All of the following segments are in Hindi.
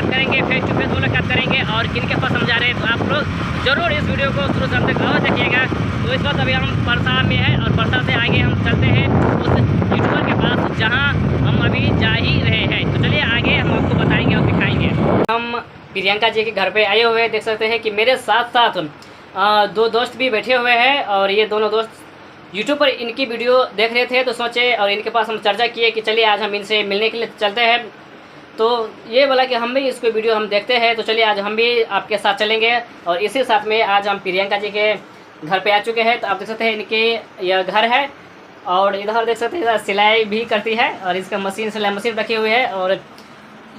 बात करेंगे, फेस टू फेस मुलाकात करेंगे और किनके पास हम जा रहे हैं। तो आप लोग ज़रूर इस वीडियो को शुरू से अंत तक और देखिएगा। तो इस वक्त अभी हम परसा में हैं और परसा से आगे हम चलते हैं उस यूट्यूबर के पास जहाँ हम अभी जा ही रहे हैं। तो चलिए आगे हम आपको बताएंगे और दिखाएंगे। हम प्रियंका जी के घर पे आए हुए हैं। देख सकते हैं कि मेरे साथ साथ दो दोस्त भी बैठे हुए हैं और ये दोनों दोस्त यूट्यूब पर इनकी वीडियो देख रहे थे। तो सोचे और इनके पास हम चर्चा किए कि चलिए आज हम इनसे मिलने के लिए चलते हैं। तो ये बोला कि हम भी इसको वीडियो हम देखते हैं, तो चलिए आज हम भी आपके साथ चलेंगे। और इसी साथ में आज हम प्रियंका जी के घर पे आ चुके हैं। तो आप देख सकते हैं इनके यह घर है और इधर देख सकते हैं सिलाई भी करती है और इसका मशीन, सिलाई मशीन रखी हुई है। और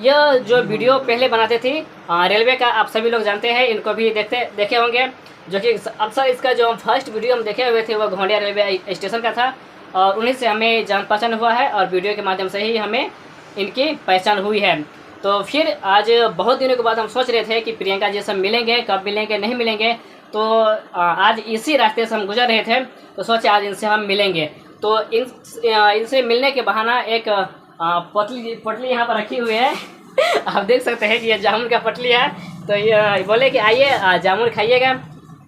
यह जो वीडियो पहले बनाते थी रेलवे का, आप सभी लोग जानते हैं, इनको भी देखे होंगे। जो कि अक्सर इसका जो फर्स्ट वीडियो हम देखे हुए थे वो घोंडिया रेलवे स्टेशन का था और उन्हीं से हमें जान पहचान हुआ है और वीडियो के माध्यम से ही हमें इनकी पहचान हुई है। तो फिर आज बहुत दिनों के बाद हम सोच रहे थे कि प्रियंका जी से मिलेंगे, कब मिलेंगे, नहीं मिलेंगे। तो आज इसी रास्ते से हम गुजर रहे थे तो सोचे आज इनसे हम मिलेंगे। तो इनसे मिलने के बहाना एक पटली यहाँ पर रखी हुई है। आप देख सकते हैं कि ये जामुन का पटली है। तो ये बोले कि आइए जामुन खाइएगा।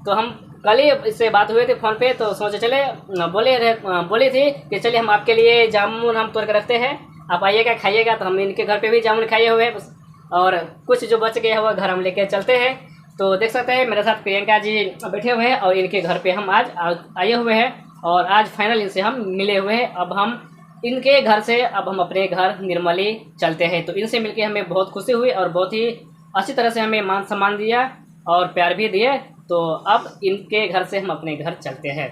तो हम कल ही इससे बात हुई थी फ़ोन पे, तो सोचे चले बोली थी कि चलिए हम आपके लिए जामुन हम तोड़ कर रखते हैं, आप आइएगा खाइएगा। तो हम इनके घर पे भी जामुन खाए हुए हैं और कुछ जो बच गया है वो घर हम लेके चलते हैं। तो देख सकते हैं मेरे साथ प्रियंका जी बैठे हुए हैं और इनके घर पे हम आज आए हुए हैं और आज फाइनल इनसे हम मिले हुए हैं। अब हम इनके घर से हम अपने घर निर्मली चलते हैं। तो इनसे मिलके हमें बहुत खुशी हुई और बहुत ही अच्छी तरह से हमें मान सम्मान दिया और प्यार भी दिए। तो अब इनके घर से हम अपने घर चलते हैं।